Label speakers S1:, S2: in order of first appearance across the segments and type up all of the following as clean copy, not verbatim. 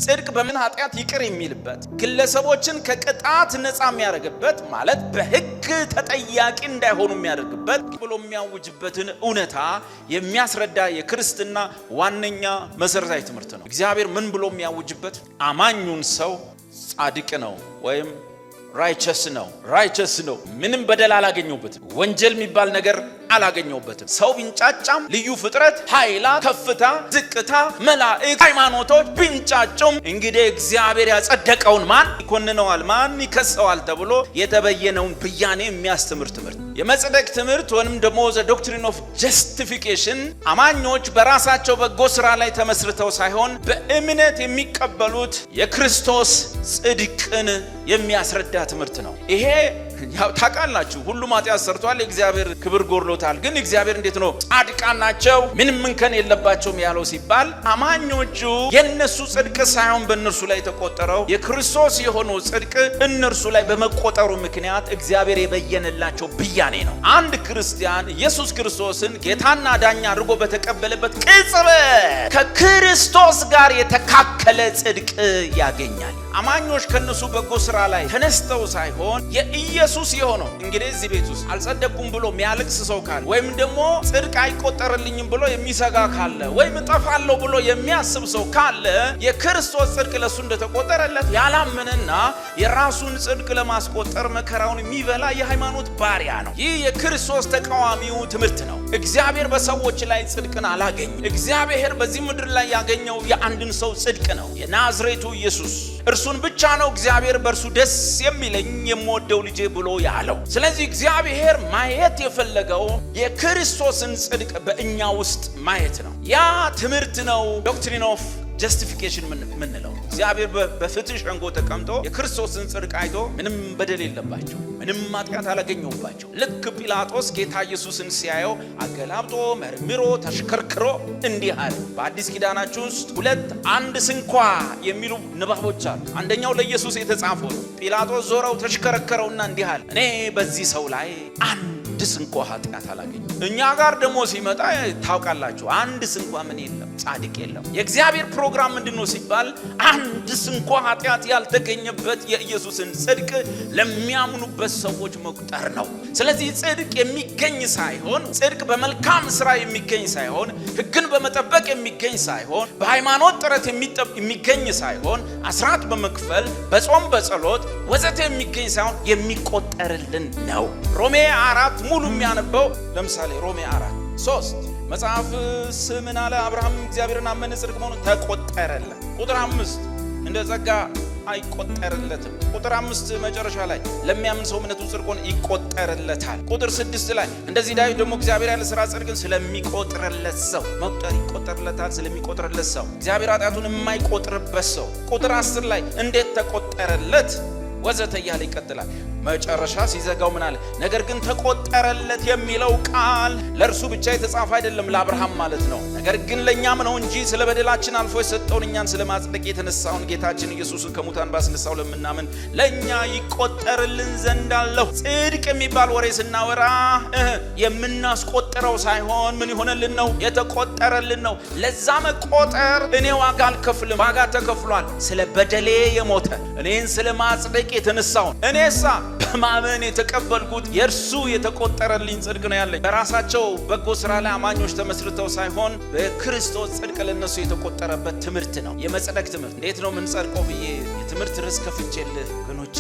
S1: ጽድቅ በምን ኃጢአት ይቅር የሚልበት ግለሰቦችን ከቅጣት ነፃ የሚያደርግበት ማለት በሕግ ተጠያቂ እንዳይሆኑ የሚያደርግበት ብሎ የሚያውጅበትን እውነታ የሚያስረዳ የክርስትና ዋነኛ መሰረታዊ ትምህርት ነው። እግዚአብሔር ምን ብሎ የሚያውጅበት አማኙን ሰው ጻድቅ ነው ወይም ራይቸስ ነው ምንም በደል አላገኘውበትም ወንጀል የሚባል ነገር አላገኘውበትም ሰው ቢንጫጫም ልዩ ፍጥረት ኃይላት ከፍታ ዝቅታ መላእክት ሃይማኖቶች ቢንጫጩም እንግዲህ እግዚአብሔር ያጸደቀውን ማን ይኮንነዋል ማን ይከሰዋል ተብሎ የተበየነውን ብያኔ የሚያስተምር ትምህርት የመጽደቅ ትምህርት ወይንም ደግሞ ዘ ዶክትሪን ኦፍ ጀስቲፊኬሽን አማኞች በራሳቸው በጎ ስራ ላይ ተመስርተው ሳይሆን በእምነት የሚቀበሉት የክርስቶስ ጽድቅን የሚያስረዳ ትምህርት ነው። ይሄ ያው ታውቃላችሁ ሁሉም ኃጢአት ሰርቷል የእግዚአብሔር ክብር ጎድሎታል። ግን እግዚአብሔር እንዴት ነው ጻድቃን ናቸው ምንም እንከን የለባቸውም ያለው ሲባል አማኞቹ የነሱ ጽድቅ ሳይሆን በእነርሱ ላይ የተቆጠረው የክርስቶስ የሆነው ጽድቅ እነርሱ ላይ በመቆጠሩ ምክንያት እግዚአብሔር የበየነላቸው ብያኔ ነው። አንድ ክርስቲያን ኢየሱስ ክርስቶስን ጌታና ዳኛ አድርጎ በተቀበለበት ቅጽበት ከክርስቶስ ጋር የተካከለ ጽድቅ ያገኛል። አማኞች ከነሱ በጎ ስራ ላይ ተነስተው ሳይሆን የኢየሱስ የሆነው እንግዲህ እዚህ ቤት ውስጥ አልጸደቅኩም ብሎ የሚያለቅስ ሰው ካለ ወይም ደግሞ ጽድቅ አይቆጠርልኝም ብሎ የሚሰጋ ካለ ወይም እጠፋለሁ ብሎ የሚያስብ ሰው ካለ የክርስቶስ ጽድቅ ለሱ እንደተቆጠረለት ያላመነና የራሱን ጽድቅ ለማስቆጠር መከራውን የሚበላ የሃይማኖት ባሪያ ነው። ይህ የክርስቶስ ተቃዋሚው ትምህርት ነው። እግዚአብሔር በሰዎች ላይ ጽድቅን አላገኘም። እግዚአብሔር በዚህ ምድር ላይ ያገኘው የአንድን ሰው ጽድቅ ነው። የናዝሬቱ ኢየሱስ እርሱን ብቻ ነው እግዚአብሔር በእርሱ ደስ የሚለኝ የምወደው ልጄ ብሎ ያለው። ስለዚህ እግዚአብሔር ማየት የፈለገው የክርስቶስን ጽድቅ በእኛ ውስጥ ማየት ነው። ያ ትምህርት ነው ዶክትሪን ኦፍ ጀስቲፊኬሽን ምንለው። እግዚአብሔር በፍትህ ሸንጎ ተቀምጦ የክርስቶስን ጽድቅ አይቶ ምንም በደል የለባቸው ምንም ኃጢአት አላገኘውባቸው። ልክ ጲላጦስ ጌታ ኢየሱስን ሲያየው አገላብጦ መርምሮ ተሽከርክሮ እንዲህ አለ። በአዲስ ኪዳናችን ውስጥ ሁለት አንድ ስንኳ የሚሉ ንባቦች አሉ። አንደኛው ለኢየሱስ የተጻፈው ነው። ጲላጦስ ዞረው ተሽከረከረውና እንዲህ አለ እኔ በዚህ ሰው ላይ አንድ ስንኳ ኃጢአት አላገኘም። እኛ ጋር ደግሞ ሲመጣ ታውቃላችሁ አንድ ስንኳ ምን የለም ጻድቅ የለም። የእግዚአብሔር ፕሮግራም ምንድነው ሲባል አንድ ስንኳ ኃጢአት ያልተገኘበት የኢየሱስን ጽድቅ ለሚያምኑበት ሰዎች መቁጠር ነው። ስለዚህ ጽድቅ የሚገኝ ሳይሆን ጽድቅ በመልካም ስራ የሚገኝ ሳይሆን ሕግን በመጠበቅ የሚገኝ ሳይሆን በሃይማኖት ጥረት የሚገኝ ሳይሆን አስራት በመክፈል በጾም በጸሎት ወዘተ የሚገኝ ሳይሆን የሚቆጠርልን ነው። ሮሜ 4 ሙሉ የሚያነበው ለምሳሌ ሮሜ 4:3 መጽሐፍ ስምን አለ አብርሃም እግዚአብሔርን አመነ ጽድቅ መሆኑ ተቆጠረለት። ቁጥር 5 እንደ ጸጋ አይቆጠርለትም። ቁጥር 5 መጨረሻ ላይ ለሚያምን ሰው እምነቱ ጽድቅ ሆኖ ይቆጠርለታል። ቁጥር 6 ላይ እንደዚህ ዳዊት ደግሞ እግዚአብሔር ያለ ሥራ ጽድቅን ስለሚቆጥርለት ሰው መቁጠር ይቆጠርለታል። ስለሚቆጥርለት ሰው እግዚአብሔር ኃጢአቱን የማይቆጥርበት ሰው ቁጥር 10 ላይ እንዴት ተቆጠረለት ወዘተ እያለ ይቀጥላል። መጨረሻ ሲዘጋው ምን አለ? ነገር ግን ተቆጠረለት የሚለው ቃል ለእርሱ ብቻ የተጻፈ አይደለም ለአብርሃም ማለት ነው። ነገር ግን ለእኛም ነው እንጂ ስለ በደላችን አልፎ የሰጠውን እኛን ስለ ማጽደቅ የተነሳውን ጌታችን ኢየሱስን ከሙታን ባስነሳው ለምናምን ለእኛ ይቆጠርልን ዘንድ አለው። ጽድቅ የሚባል ወሬ ስናወራ የምናስቆጥረው ሳይሆን ምን ይሆነልን ነው? የተቆጠረልን ነው። ለዛ መቆጠር እኔ ዋጋ አልከፍልም፣ ዋጋ ተከፍሏል። ስለ በደሌ የሞተ እኔን ስለ ማጽደቅ የተነሳውን እኔሳ በማመን የተቀበልኩት የእርሱ የተቆጠረልኝ ጽድቅ ነው ያለኝ። በራሳቸው በጎ ስራ ላይ አማኞች ተመስርተው ሳይሆን በክርስቶስ ጽድቅ ለነሱ የተቆጠረበት ትምህርት ነው። የመጽደቅ ትምህርት እንዴት ነው የምንጸድቀው ብዬ የትምህርት ርዕስ ከፍቼልህ ወገኖቼ፣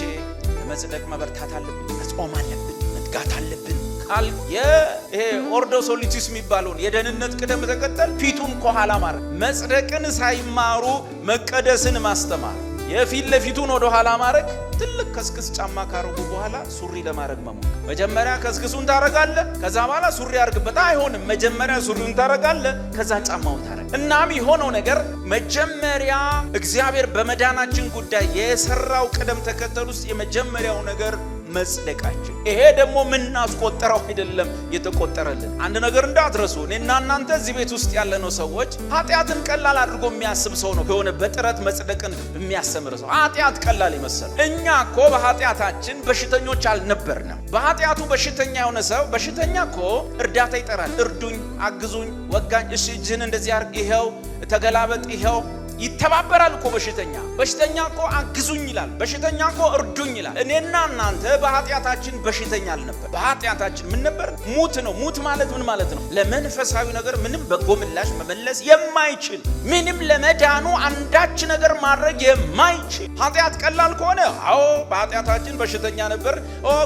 S1: ለመጽደቅ መበርታት አለብን፣ መጾም አለብን፣ መትጋት አለብን ካል ይሄ ኦርዶ ሶሊቲስ የሚባለውን የደህንነት ቅደም ተከተል ፊቱን ከኋላ ማድረግ፣ መጽደቅን ሳይማሩ መቀደስን ማስተማር፣ የፊት ለፊቱን ወደ ኋላ ማድረግ፣ ትልቅ ከስክስ ጫማ ካረጉ በኋላ ሱሪ ለማድረግ መሞከር። መጀመሪያ ከስክሱን ታረጋለህ፣ ከዛ በኋላ ሱሪ አድርግበት። አይሆንም። መጀመሪያ ሱሪውን ታረጋለህ፣ ከዛ ጫማውን ታረጋለህ። እናም የሆነው ነገር መጀመሪያ እግዚአብሔር በመዳናችን ጉዳይ የሰራው ቅደም ተከተል ውስጥ የመጀመሪያው ነገር መጽደቃችን። ይሄ ደግሞ ምናስቆጠረው አይደለም የተቆጠረልን። አንድ ነገር እንዳትረሱ፣ እኔና እናንተ እዚህ ቤት ውስጥ ያለነው ሰዎች ኃጢአትን ቀላል አድርጎ የሚያስብ ሰው ነው የሆነ በጥረት መጽደቅን የሚያስተምር ሰው ኃጢአት ቀላል ይመስላል። እኛ እኮ በኃጢአታችን በሽተኞች አልነበርንም። በኃጢአቱ በሽተኛ የሆነ ሰው በሽተኛ እኮ እርዳታ ይጠራል። እርዱኝ፣ አግዙኝ፣ ወጋኝ፣ እሺ እጅህን እንደዚህ አድርግ፣ ይሄው ተገላበጥ፣ ይሄው ይተባበራል እኮ በሽተኛ እኮ አግዙኝ ይላል። በሽተኛ እኮ እርዱኝ ይላል። እኔና እናንተ በኃጢአታችን በሽተኛ አልነበር። በኃጢአታችን ምን ነበር? ሙት ነው። ሙት ማለት ምን ማለት ነው? ለመንፈሳዊ ነገር ምንም በጎ ምላሽ መመለስ የማይችል ምንም ለመዳኑ አንዳች ነገር ማድረግ የማይችል ኃጢአት ቀላል ከሆነ አዎ በኃጢአታችን በሽተኛ ነበር።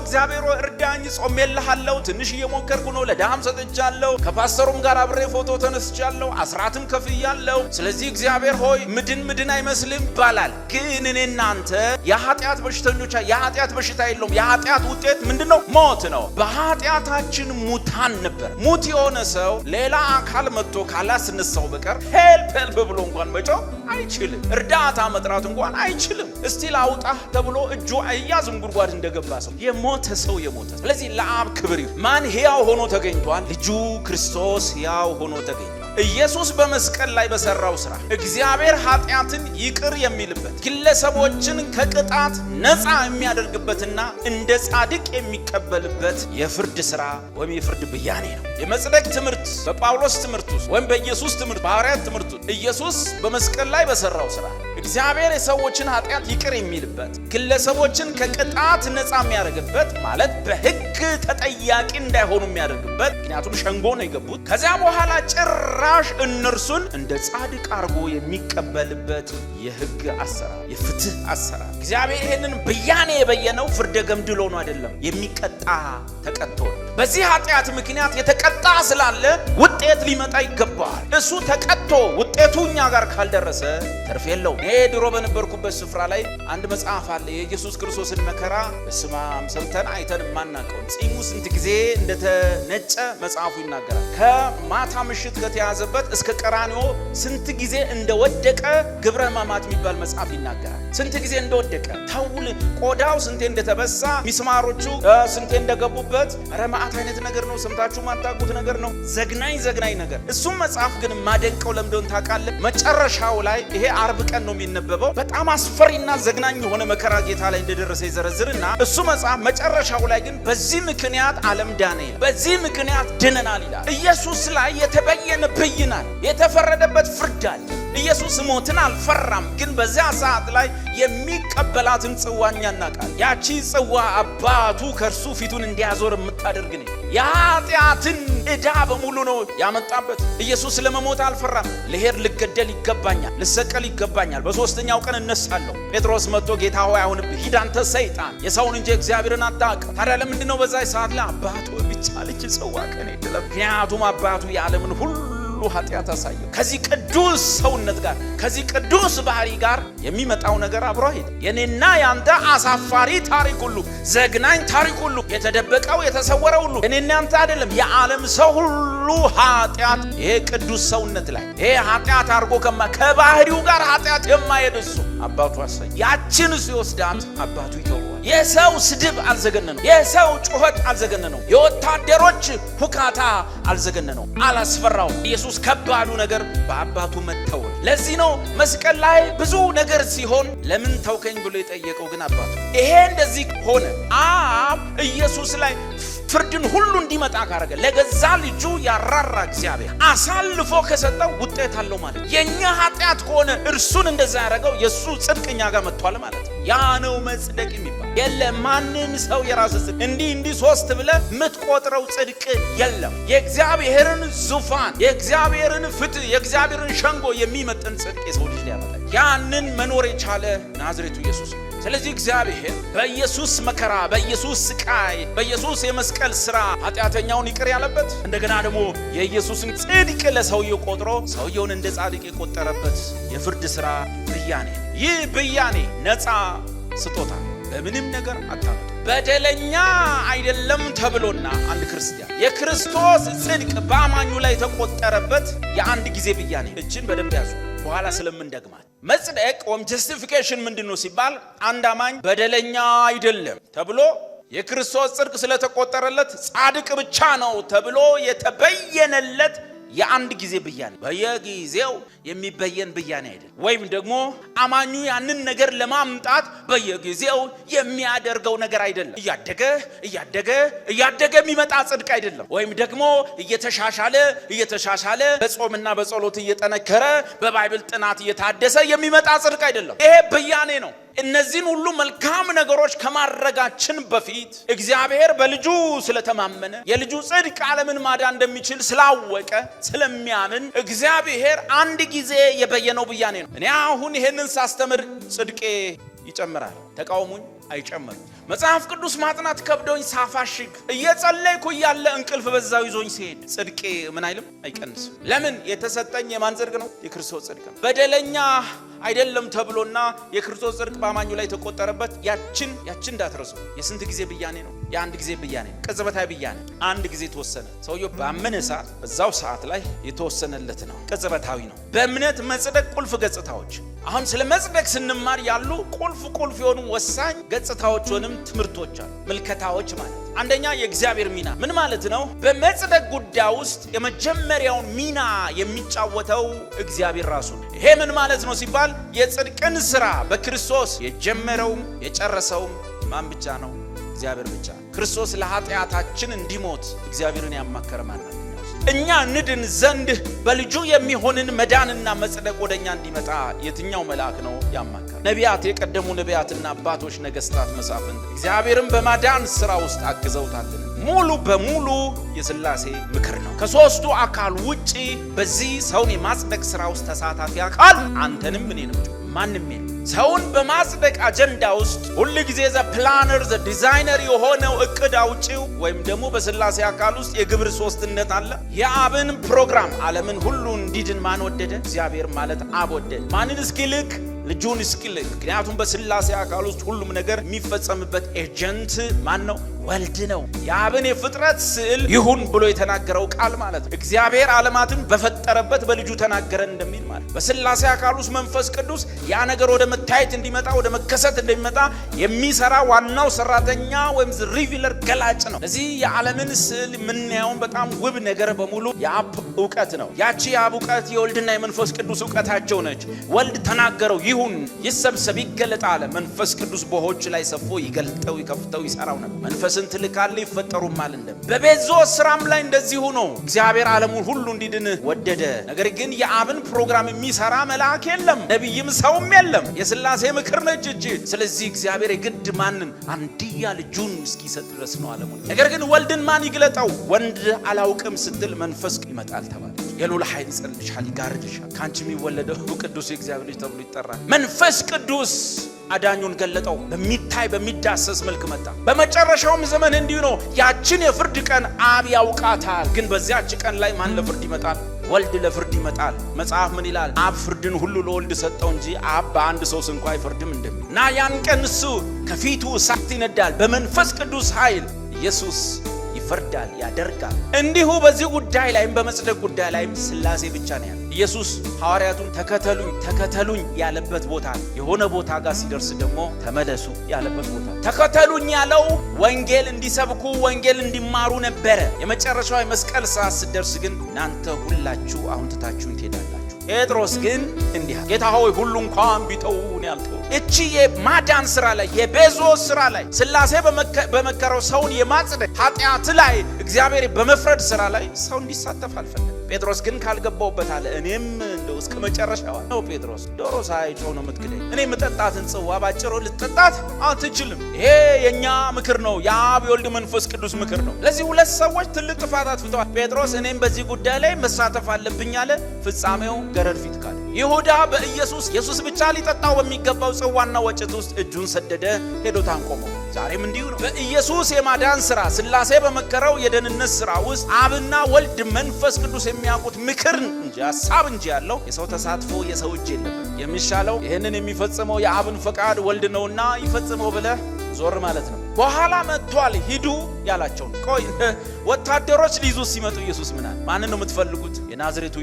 S1: እግዚአብሔር እርዳኝ፣ ጾሜልሃለሁ፣ ትንሽ እየሞከርኩ ነው፣ ለድሃም ሰጥቻለሁ፣ ከፓስተሩም ጋር አብሬ ፎቶ ተነስቻለሁ፣ አስራትም ከፍያለሁ፣ ስለዚህ እግዚአብሔር ሆይ ምድን አይመስልም ይባላል። ግን እኔ እናንተ የኃጢአት በሽተኞች የኃጢአት በሽታ የለውም። የኃጢአት ውጤት ምንድነው? ሞት ነው። በኃጢአታችን ሙታን ነበር። ሙት የሆነ ሰው ሌላ አካል መጥቶ ካላስነሳው በቀር ሄልፕ ብሎ እንኳን መጮህ አይችልም። እርዳታ መጥራት እንኳን አይችልም። እስቲ ላውጣህ ተብሎ እጁ አያዝም ጉድጓድ እንደገባ ሰው የሞተ ሰው የሞተ። ስለዚህ ለአብ ክብር ማን ሕያው ሆኖ ተገኝቷል? ልጁ ክርስቶስ ሕያው ሆኖ ተገኝቷል። ኢየሱስ በመስቀል ላይ በሰራው ስራ እግዚአብሔር ኃጢአትን ይቅር የሚልበት ግለሰቦችን ከቅጣት ነፃ የሚያደርግበትና እንደ ጻድቅ የሚቀበልበት የፍርድ ስራ ወይም የፍርድ ብያኔ ነው። የመጽደቅ ትምህርት በጳውሎስ ትምህርት ውስጥ ወይም በኢየሱስ ትምህርት በሐዋርያት ትምህርት ውስጥ ኢየሱስ በመስቀል ላይ በሰራው ስራ እግዚአብሔር የሰዎችን ኃጢአት ይቅር የሚልበት ግለሰቦችን ከቅጣት ነፃ የሚያደርግበት ማለት በሕግ ተጠያቂ እንዳይሆኑ የሚያደርግበት ምክንያቱም ሸንጎ ነው የገቡት። ከዚያ በኋላ ጭራሽ እነርሱን እንደ ጻድቅ አርጎ የሚቀበልበት የሕግ አሰራር የፍትህ አሰራር። እግዚአብሔር ይሄንን ብያኔ የበየነው ፍርደ ገምድል ሆኖ አይደለም፣ የሚቀጣ ተቀጥቶ። በዚህ ኃጢአት ምክንያት የተቀጣ ስላለ ውጤት ሊመጣ ይገባዋል። እሱ ተቀጥቶ ውጤቱ እኛ ጋር ካልደረሰ ተርፍ የለውም። እኔ ድሮ በነበርኩበት ስፍራ ላይ አንድ መጽሐፍ አለ። የኢየሱስ ክርስቶስን መከራ በስማም ሰምተን አይተን ማናቀው ጺሙ ስንት ጊዜ እንደተነጨ መጽሐፉ ይናገራል። ከማታ ምሽት ከተያዘበት እስከ ቀራንዮ ስንት ጊዜ እንደወደቀ ግብረ ሕማማት የሚባል መጽሐፍ ይናገራል። ስንት ጊዜ እንደወደቀ ታውል ቆዳው ስንቴ እንደተበሳ ሚስማሮቹ ስንቴ እንደገቡበት ረማዓት አይነት ነገር ነው። ሰምታችሁ ማታውቁት ነገር ነው። ዘግናኝ ነገር። እሱም መጽሐፍ ግን ማደንቀው ለምንድነው ታውቃለህ? መጨረሻው ላይ ይሄ አርብ ቀን ነው የሚነበበው። በጣም አስፈሪና ዘግናኝ የሆነ መከራ ጌታ ላይ እንደደረሰ ይዘረዝርና እሱ መጽሐፍ መጨረሻው ላይ ግን በዚህ ምክንያት ዓለም ዳነ፣ በዚህ ምክንያት ድነናል ይላል። ኢየሱስ ላይ የተበየነ ብይናል፣ የተፈረደበት ፍርድ አለ። ኢየሱስ ሞትን አልፈራም፣ ግን በዚያ ሰዓት ላይ የሚቀበላትን ጽዋኛ እናቃል። ያቺ ጽዋ አባቱ ከእርሱ ፊቱን እንዲያዞር የምታደርግ ነው። የኃጢአትን ዕዳ በሙሉ ነው ያመጣበት። ኢየሱስ ለመሞት አልፈራም። ልሄድ ልገደል ይገባኛል፣ ልሰቀል ይገባኛል፣ በሶስተኛው ቀን እነሳለሁ። ጴጥሮስ መጥቶ ጌታ ሆይ አሁንብህ ሂድ አንተ ሰይጣን፣ የሰውን እንጂ እግዚአብሔርን አታውቅም። ታዲያ ለምንድን ነው በዛ ሰዓት ላይ አባቱ ብቻ ልጅ ጽዋ ከኔ ይደለም? ምክንያቱም አባቱ የዓለምን ሁሉ ኃጢአት አሳየው። ከዚህ ቅዱስ ሰውነት ጋር ከዚህ ቅዱስ ባህሪ ጋር የሚመጣው ነገር አብሮ ሄደ። የኔና ያንተ አሳፋሪ ታሪክ ሁሉ ዘግናኝ ታሪክ ሁሉ የተደበቀው የተሰወረ ሁሉ የኔና ያንተ አይደለም፣ የዓለም ሰው ሁሉ ኃጢአት ይሄ ቅዱስ ሰውነት ላይ ይሄ ኃጢአት አድርጎ ከባህሪው ጋር ኃጢአት የማይሄድ እሱ አባቱ አሳየው። ያችን ሲወስዳት አባቱ ይተወዋል። የሰው ስድብ አልዘገነነው፣ የሰው ጩኸት አልዘገነነው፣ የወታደሮች ሁካታ አልዘገነነው፣ አላስፈራው። ኢየሱስ ከባዱ ነገር በአባቱ መተው። ለዚህ ነው መስቀል ላይ ብዙ ነገር ሲሆን ለምን ተውከኝ ብሎ የጠየቀው ግን አባቱ። ይሄ እንደዚህ ሆነ። አብ ኢየሱስ ላይ ፍርድን ሁሉ እንዲመጣ ካረገ ለገዛ ልጁ ያራራ እግዚአብሔር አሳልፎ ከሰጠው ውጤት አለው ማለት። የኛ ኃጢአት ከሆነ እርሱን እንደዛ ያደረገው የሱ ጽድቅ እኛ ጋር መጥቷል ማለት ነው። ያ ነው መጽደቅ የሚባል። የለም ማንም ሰው የራስ ጽድቅ እንዲህ ሶስት ብለህ የምትቆጥረው ጽድቅ የለም። የእግዚአብሔርን ዙፋን፣ የእግዚአብሔርን ፍትህ፣ የእግዚአብሔርን ሸንጎ የሚመጥን ጽድቅ የሰው ልጅ ሊያመጣ ያንን መኖር የቻለ ናዝሬቱ ኢየሱስ። ስለዚህ እግዚአብሔር በኢየሱስ መከራ፣ በኢየሱስ ስቃይ፣ በኢየሱስ የመስቀል ስራ ኃጢአተኛውን ይቅር ያለበት እንደገና ደግሞ የኢየሱስን ጽድቅ ለሰውየው ቆጥሮ ሰውየውን እንደ ጻድቅ የቆጠረበት የፍርድ ስራ ብያኔ። ይህ ብያኔ ነፃ ስጦታ በምንም ነገር አታመጡ። በደለኛ አይደለም ተብሎና አንድ ክርስቲያን የክርስቶስ ጽድቅ በአማኙ ላይ የተቆጠረበት የአንድ ጊዜ ብያኔ። እችን በደንብ ያዙ፣ በኋላ ስለምንደግማት። መጽደቅ ወይም ጀስቲፊኬሽን ምንድነው ሲባል አንድ አማኝ በደለኛ አይደለም ተብሎ የክርስቶስ ጽድቅ ስለተቆጠረለት ጻድቅ ብቻ ነው ተብሎ የተበየነለት የአንድ ጊዜ ብያኔ በየጊዜው የሚበየን ብያኔ አይደለም። ወይም ደግሞ አማኙ ያንን ነገር ለማምጣት በየጊዜው የሚያደርገው ነገር አይደለም። እያደገ የሚመጣ ጽድቅ አይደለም። ወይም ደግሞ እየተሻሻለ በጾምና በጸሎት እየጠነከረ በባይብል ጥናት እየታደሰ የሚመጣ ጽድቅ አይደለም። ይሄ ብያኔ ነው። እነዚህን ሁሉ መልካም ነገሮች ከማድረጋችን በፊት እግዚአብሔር በልጁ ስለተማመነ የልጁ ጽድቅ ዓለምን ማዳን እንደሚችል ስላወቀ ስለሚያምን እግዚአብሔር አንድ ጊዜ የበየነው ብያኔ ነው። እኔ አሁን ይሄንን ሳስተምር ጽድቄ ይጨምራል፣ ተቃውሙኝ አይጨምርም። መጽሐፍ ቅዱስ ማጥናት ከብዶኝ ሳፋሽግ እየጸለይኩ ያለ እንቅልፍ በዛው ይዞኝ ሲሄድ ጽድቄ ምን አይልም፣ አይቀንስም። ለምን? የተሰጠኝ የማን ጽድቅ ነው? የክርስቶስ ጽድቅ ነው። በደለኛ አይደለም ተብሎና የክርስቶስ ጽድቅ በአማኙ ላይ ተቆጠረበት። ያችን እንዳትረሱ። የስንት ጊዜ ብያኔ ነው? የአንድ ጊዜ ብያኔ፣ ቅጽበታዊ ብያኔ። አንድ ጊዜ ተወሰነ። ሰውየው ባመነ ሰዓት በዛው ሰዓት ላይ የተወሰነለት ነው። ቅጽበታዊ ነው። በእምነት መጽደቅ ቁልፍ ገጽታዎች። አሁን ስለ መጽደቅ ስንማር ያሉ ቁልፍ የሆኑ ወሳኝ ገጽታዎች ወይም ትምህርቶች አሉ። ምልከታዎች ማለት አንደኛ የእግዚአብሔር ሚና ምን ማለት ነው? በመጽደቅ ጉዳይ ውስጥ የመጀመሪያውን ሚና የሚጫወተው እግዚአብሔር ራሱ ነው። ይሄ ምን ማለት ነው ሲባል የጽድቅን ስራ በክርስቶስ የጀመረውም የጨረሰውም ማን ብቻ ነው? እግዚአብሔር ብቻ። ክርስቶስ ለኃጢአታችን እንዲሞት እግዚአብሔርን ያማከረ ማለት ነው። እኛ ንድን ዘንድ በልጁ የሚሆንን መዳንና መጽደቅ ወደኛ እንዲመጣ የትኛው መልአክ ነው ያማከረ? ነቢያት፣ የቀደሙ ነቢያትና አባቶች፣ ነገስታት፣ መሳፍንት እግዚአብሔርን በማዳን ስራ ውስጥ አግዘውታልን። ሙሉ በሙሉ የሥላሴ ምክር ነው። ከሶስቱ አካል ውጪ በዚህ ሰውን የማጽደቅ ስራ ውስጥ ተሳታፊ አካል አንተንም እኔንም ማንም የለም። ሰውን በማጽደቅ አጀንዳ ውስጥ ሁሉ ጊዜ ዘ ፕላነር ዘ ዲዛይነር የሆነው እቅድ አውጪው ወይም ደግሞ በሥላሴ አካል ውስጥ የግብር ሶስትነት አለ። የአብን ፕሮግራም ዓለምን ሁሉ እንዲድን ማን ወደደ? እግዚአብሔር ማለት አብ ወደደ። ማንን እስኪልክ? ልጁን እስኪልክ። ምክንያቱም በሥላሴ አካል ውስጥ ሁሉም ነገር የሚፈጸምበት ኤጀንት ማን ነው? ወልድ ነው። የአብን የፍጥረት ስዕል ይሁን ብሎ የተናገረው ቃል ማለት ነው። እግዚአብሔር ዓለማትን በፈጠረበት በልጁ ተናገረን እንደሚል ማለት በሥላሴ አካል ውስጥ መንፈስ ቅዱስ ያ ነገር ወደ መታየት እንዲመጣ ወደ መከሰት እንደሚመጣ የሚሰራ ዋናው ሰራተኛ ወይም ሪቪለር ገላጭ ነው። እዚህ የዓለምን ስዕል የምናየውን በጣም ውብ ነገር በሙሉ የአብ ዕውቀት ነው። ያቺ የአብ ዕውቀት የወልድና የመንፈስ ቅዱስ ዕውቀታቸው ነች። ወልድ ተናገረው ይሁን፣ ይሰብሰብ፣ ይገለጥ አለ። መንፈስ ቅዱስ በሆች ላይ ሰፎ ይገልጠው፣ ይከፍተው፣ ይሰራው ነበር። መንፈስን ትልካለ ይፈጠሩማል። በቤዞ ስራም ላይ እንደዚሁ ነው። እግዚአብሔር ዓለሙን ሁሉ እንዲድን ወደደ። ነገር ግን የአብን ፕሮግራም የሚሰራ መልአክ የለም፣ ነቢይም ሰውም የለም። የሥላሴ ምክር ነች እጅ። ስለዚህ እግዚአብሔር የግድ ማንን? አንድያ ልጁን እስኪሰጥ ድረስ ነው ዓለሙን። ነገር ግን ወልድን ማን ይግለጠው? ወንድ አላውቅም ስትል መንፈስ ይመጣል ተባለ። የሉል ኃይል ይጸልልሻል፣ ይጋርድሻል። ካንቺ የሚወለደው ቅዱስ የእግዚአብሔር ልጅ ተብሎ ይጠራል። መንፈስ ቅዱስ አዳኙን ገለጠው። በሚታይ በሚዳሰስ መልክ መጣ። በመጨረሻውም ዘመን እንዲሁ ነው። ያችን የፍርድ ቀን አብ ያውቃታል። ግን በዚያች ቀን ላይ ማን ለፍርድ ይመጣል? ወልድ ለፍርድ ይመጣል። መጽሐፍ ምን ይላል? አብ ፍርድን ሁሉ ለወልድ ሰጠው እንጂ አብ በአንድ ሰው እንኳ አይፈርድም እንደሚል እና ያን ቀን እሱ ከፊቱ እሳት ይነዳል። በመንፈስ ቅዱስ ኃይል ኢየሱስ ይፈርዳል፣ ያደርጋል። እንዲሁ በዚህ ጉዳይ ላይም በመጽደቅ ጉዳይ ላይም ሥላሴ ብቻ ነው ያለው። ኢየሱስ ሐዋርያቱን ተከተሉኝ ያለበት ቦታ የሆነ ቦታ ጋር ሲደርስ ደግሞ ተመለሱ ያለበት ቦታ ተከተሉኝ ያለው ወንጌል እንዲሰብኩ ወንጌል እንዲማሩ ነበረ። የመጨረሻው የመስቀል ሰዓት ሲደርስ ግን እናንተ ሁላችሁ አሁን ትታችሁኝ ትሄዳላችሁ። ጴጥሮስ ግን እንዲህ ጌታ ሆይ ሁሉ እንኳን ቢተውን ያልከው እቺ የማዳን ስራ ላይ የቤዞ ስራ ላይ ሥላሴ በመከረው ሰውን የማጽደቅ ኃጢአት ላይ እግዚአብሔር በመፍረድ ስራ ላይ ሰው እንዲሳተፍ አልፈለገም። ጴጥሮስ ግን ካልገባውበት አለ እኔም እንደው እስከ መጨረሻው ነው። ጴጥሮስ ዶሮ ሳይጮህ ነው የምትክደኝ። እኔ የምጠጣትን ጽዋ ባጭሩ ልትጠጣት አትችልም። ይሄ የኛ ምክር ነው፣ የአብ የወልድ መንፈስ ቅዱስ ምክር ነው። ለዚህ ሁለት ሰዎች ትልቅ ጥፋት አጥፍተዋል። ጴጥሮስ እኔም በዚህ ጉዳይ ላይ መሳተፍ አለብኝ አለ። ፍጻሜው ገረድ ፊት ካለ። ይሁዳ ኢየሱስ ብቻ ሊጠጣው በሚገባው ጽዋና ወጭት ውስጥ እጁን ሰደደ፣ ሄዶ ታንቆመው። ዛሬም እንዲሁ ነው። በኢየሱስ የማዳን ስራ ሥላሴ በመከረው የደህንነት ስራ ውስጥ አብና ወልድ መንፈስ ቅዱስ የሚያውቁት ምክር እንጂ ሐሳብ እንጂ ያለው የሰው ተሳትፎ የሰው እጅ የለበት። የሚሻለው ይህንን የሚፈጽመው የአብን ፈቃድ ወልድ ነውና ይፈጽመው ብለህ ዞር ማለት ነው። በኋላ መጥቷል ሂዱ ያላቸው ነው። ቆይ ወታደሮች ሊይዙ ሲመጡ ኢየሱስ ምን አለ? ማንን ነው የምትፈልጉት? የናዝሬቱ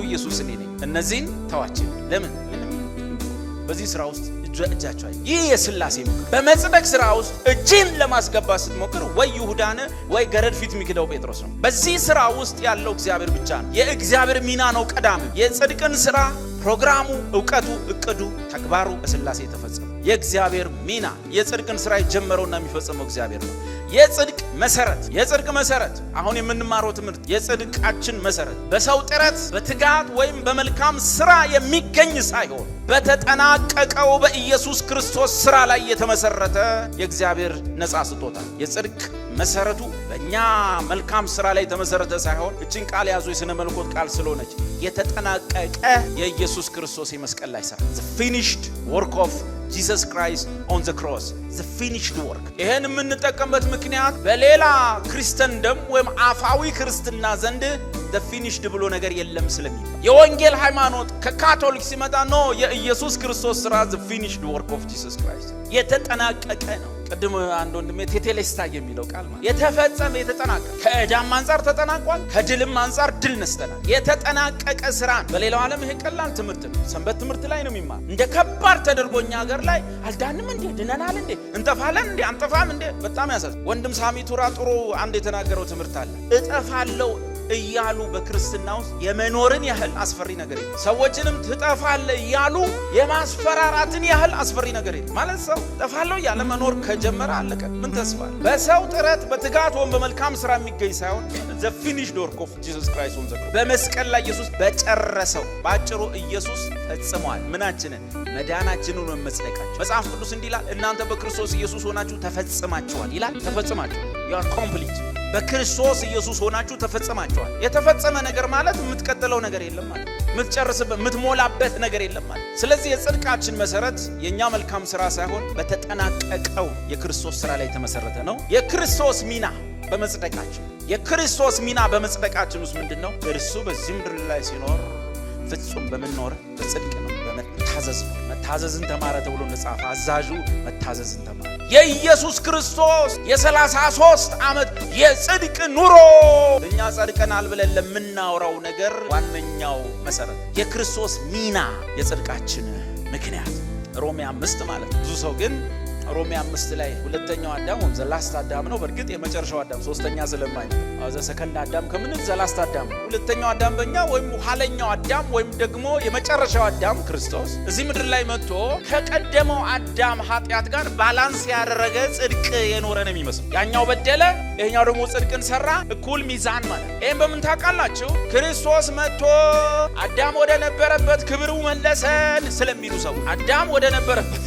S1: ኢየሱስ እኔ ነኝ። እነዚህን ተዋቸው። ለምን? በዚህ ስራ ውስጥ እጃቸው ይህ የሥላሴ ምክር በመጽደቅ ሥራ ውስጥ እጅን ለማስገባት ስትሞክር ወይ ይሁዳን ወይ ገረድ ፊት የሚክደው ጴጥሮስ ነው። በዚህ ሥራ ውስጥ ያለው እግዚአብሔር ብቻ ነው። የእግዚአብሔር ሚና ነው ቀዳሚ። የጽድቅን ሥራ ፕሮግራሙ፣ ዕውቀቱ፣ እቅዱ፣ ተግባሩ በሥላሴ ተፈጸመ። የእግዚአብሔር ሚና የጽድቅን ሥራ የጀመረውና የሚፈጸመው እግዚአብሔር ነው። የጽድቅ መሰረት አሁን የምንማረው ትምህርት የጽድቃችን መሰረት በሰው ጥረት በትጋት ወይም በመልካም ሥራ የሚገኝ ሳይሆን በተጠናቀቀው በኢየሱስ ክርስቶስ ሥራ ላይ የተመሰረተ የእግዚአብሔር ነፃ ስጦታ። የጽድቅ መሰረቱ በእኛ መልካም ሥራ ላይ የተመሰረተ ሳይሆን እችን ቃል ያዙ፣ የሥነ መለኮት ቃል ስለሆነች የተጠናቀቀ የኢየሱስ ክርስቶስ የመስቀል ላይ ሥራ the finished work of Jesus Christ on the cross, the finished work። ይሄን የምንጠቀምበት ምክንያት በሌላ ክርስቲያንደም ወይም አፋዊ ክርስትና ዘንድ the finished ብሎ ነገር የለም ስለሚል የወንጌል ሃይማኖት ከካቶሊክ ሲመጣ ነው የኢየሱስ ክርስቶስ ሥራ the finished work of Jesus Christ የተጠናቀቀ ነው። ቅድም አንድ ወንድሜ ቴቴሌስታይ የሚለው ቃል ማለት የተፈጸመ የተጠናቀቀ ከዕዳም አንፃር ተጠናቋል፣ ከድልም አንፃር ድል ነስተናል። የተጠናቀቀ ሥራን በሌላው ዓለም ይሄ ቀላል ትምህርት ነው። ሰንበት ትምህርት ላይ ነው የሚማር። እንደ ከባድ ተደርጎኛ ሀገር ላይ አልዳንም እንዴ ድነናል እንዴ እንጠፋለን እንዴ አንጠፋም እንዴ በጣም ያሳዝናል። ወንድም ሳሚ ቱራ ጥሩ አንድ የተናገረው ትምህርት አለ። እጠፋለሁ እያሉ በክርስትና ውስጥ የመኖርን ያህል አስፈሪ ነገር የለም። ሰዎችንም ትጠፋለህ እያሉ የማስፈራራትን ያህል አስፈሪ ነገር የለም። ማለት ሰው ጠፋለሁ ያለ መኖር ከጀመረ አለቀ። ምን ተስፋ አለ? በሰው ጥረት በትጋት ወይም በመልካም ሥራ የሚገኝ ሳይሆን the finished work of Jesus Christ on the cross በመስቀል ላይ ኢየሱስ በጨረሰው ባጭሩ ኢየሱስ ፈጽሟል። ምናችንን መዳናችንን መጽደቃችን። መጽሐፍ ቅዱስ እንዲህ ይላል፣ እናንተ በክርስቶስ ኢየሱስ ሆናችሁ ተፈጽማችኋል ይላል። ተፈጽማችኋል you are complete በክርስቶስ ኢየሱስ ሆናችሁ ተፈጽማችኋል። የተፈጸመ ነገር ማለት የምትቀጥለው ነገር የለም ማለት፣ የምትጨርስበት የምትሞላበት ነገር የለም ማለት። ስለዚህ የጽድቃችን መሰረት የኛ መልካም ሥራ ሳይሆን በተጠናቀቀው የክርስቶስ ሥራ ላይ የተመሰረተ ነው። የክርስቶስ ሚና በመጽደቃችን ውስጥ ምንድነው? እርሱ በዚህ ምድር ላይ ሲኖር ፍጹም በመኖር በጽድቅ ነው፣ በመታዘዝ ነው። መታዘዝን ተማረ ተብሎ እንደጻፈ አዛዡ መታዘዝን ተማረ። የኢየሱስ ክርስቶስ የ33 ዓመት የጽድቅ ኑሮ እኛ ጸድቀናል ብለን ለምናወራው ነገር ዋነኛው መሰረት የክርስቶስ ሚና የጽድቃችን ምክንያት ሮሜ 5 ማለት ብዙ ሰው ግን ሮሜ 5 ላይ ሁለተኛው አዳም ወይም ዘላስት አዳም ነው። በርግጥ የመጨረሻው አዳም ሶስተኛ ስለማይ ዘ ሰከንድ አዳም ከምን ዘላስት አዳም ሁለተኛው አዳም በእኛ ወይም ኋለኛው አዳም ወይም ደግሞ የመጨረሻው አዳም ክርስቶስ እዚህ ምድር ላይ መጥቶ ከቀደመው አዳም ኃጢአት ጋር ባላንስ ያደረገ ጽድቅ የኖረ ነው የሚመስለው። ያኛው በደለ፣ ይሄኛው ደግሞ ጽድቅን ሰራ፣ እኩል ሚዛን ማለት። ይሄን በምን ታውቃላችሁ? ክርስቶስ መጥቶ አዳም ወደ ነበረበት ክብሩ መለሰን ስለሚሉ ሰው አዳም ወደ ነበረበት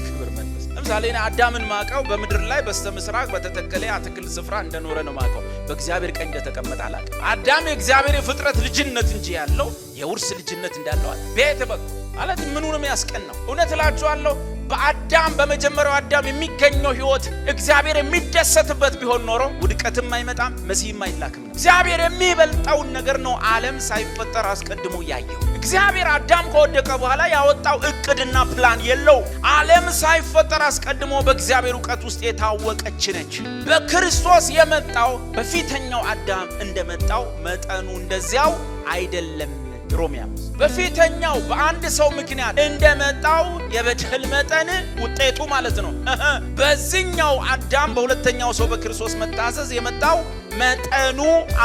S1: ለምሳሌ አዳምን ማቀው በምድር ላይ በስተምስራቅ በተተከለ አትክልት ስፍራ እንደኖረ ነው ማቀው። በእግዚአብሔር ቀኝ እንደተቀመጠ አላውቅም። አዳም የእግዚአብሔር የፍጥረት ልጅነት እንጂ ያለው የውርስ ልጅነት እንዳለው አለ። ቤት በኩል ማለት ምኑንም ያስቀናው እውነት እላችኋለሁ በአዳም በመጀመሪያው አዳም የሚገኘው ሕይወት እግዚአብሔር የሚደሰትበት ቢሆን ኖሮ ውድቀትም አይመጣም፣ መሲህም አይላክም። እግዚአብሔር የሚበልጠውን ነገር ነው ዓለም ሳይፈጠር አስቀድሞ ያየው። እግዚአብሔር አዳም ከወደቀ በኋላ ያወጣው እቅድና ፕላን የለው። ዓለም ሳይፈጠር አስቀድሞ በእግዚአብሔር ዕውቀት ውስጥ የታወቀች ነች። በክርስቶስ የመጣው በፊተኛው አዳም እንደመጣው መጠኑ እንደዚያው አይደለም። ሮሜ 5 በፊተኛው በአንድ ሰው ምክንያት እንደመጣው የበደል መጠን ውጤቱ ማለት ነው። በዚህኛው አዳም በሁለተኛው ሰው በክርስቶስ መታዘዝ የመጣው መጠኑ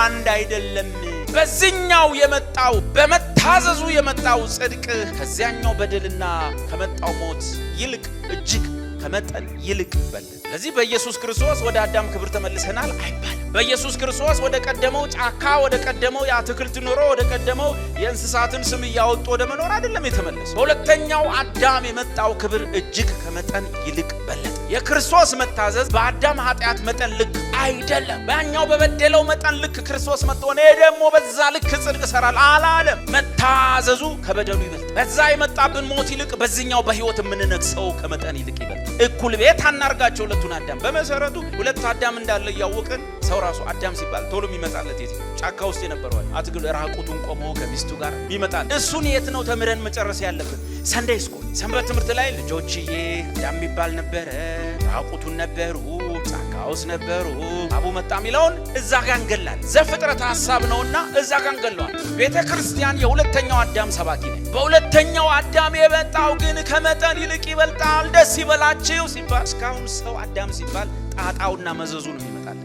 S1: አንድ አይደለም። በዚህኛው የመጣው በመታዘዙ የመጣው ጽድቅ ከዚያኛው በደልና ከመጣው ሞት ይልቅ እጅግ ከመጠን ይልቅ በለጠ። ስለዚህ በኢየሱስ ክርስቶስ ወደ አዳም ክብር ተመልሰናል አይባልም። በኢየሱስ ክርስቶስ ወደ ቀደመው ጫካ፣ ወደ ቀደመው የአትክልት ኑሮ፣ ወደ ቀደመው የእንስሳትን ስም እያወጡ ወደ መኖር አይደለም የተመለሰ። በሁለተኛው አዳም የመጣው ክብር እጅግ ከመጠን ይልቅ በለጠ። የክርስቶስ መታዘዝ በአዳም ኃጢአት መጠን ልክ አይደለም። በያኛው በበደለው መጠን ልክ ክርስቶስ መጥቶ እኔ ደግሞ በዛ ልክ ጽድቅ እሰራለሁ አላለም። መታዘዙ ከበደሉ ይበልጥ። በዛ የመጣብን ሞት ይልቅ በዚህኛው በሕይወት የምንነግሰው ከመጠን ይልቅ ይበልጥ። እኩል ቤት አናርጋቸው ሁለቱን አዳም። በመሰረቱ ሁለት አዳም እንዳለ እያወቅን ሰው ራሱ አዳም ሲባል ቶሎ የሚመጣለት የት? ጫካ ውስጥ የነበረው አትግል ራቁቱን ቆሞ ከሚስቱ ጋር ይመጣል። እሱን የት ነው ተምረን መጨረስ ያለብን? ሰንደይ ስኩል ሰንበት ትምህርት ላይ ልጆችዬ አዳም የሚባል ነበረ፣ ራቁቱን ነበሩ፣ ጫካ በስጋውስ ነበሩ አቡ መጣ የሚለውን እዛ ጋር እንገላለን። ዘፍጥረት ሐሳብ ነውና እዛ ጋር እንገላለን። ቤተ ክርስቲያን የሁለተኛው አዳም ሰባኪ ነች። በሁለተኛው አዳም የመጣው ግን ከመጠን ይልቅ ይበልጣል። ደስ ይበላችሁ ሲባል እስካሁን ሰው አዳም ሲባል ጣጣውና መዘዙ ነው ይመጣል።